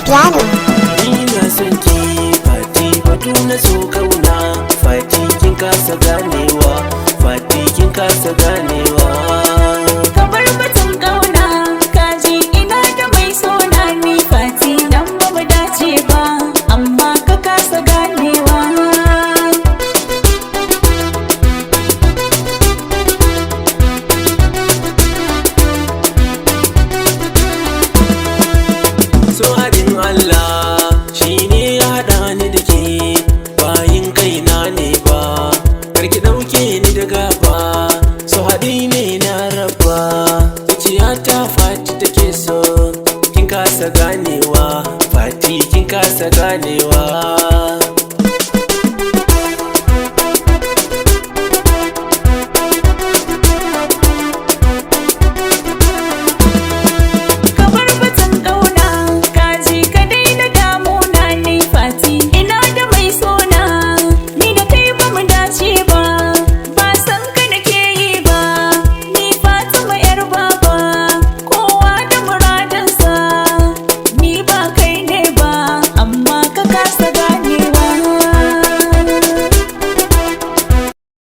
piano. Ina son ki fati batu na so kauna, fati kin kasa ganewa, fati kin kasa ganewa. Ka bar batun kauna, kaji ina da mai sona ni fati dan ba mu dace ba, amma ka kasa ganewa. So haɗin Allah shi ne ya haɗa ni da ke, bayin kaina ne ba, karki ɗauke ni da gaba. So haɗi ne na raba, zuciya ta fati take so, kin kasa ganewa, fati kin kasa ganewa. Ina da mai sona, ni da kai ba mu dace ba.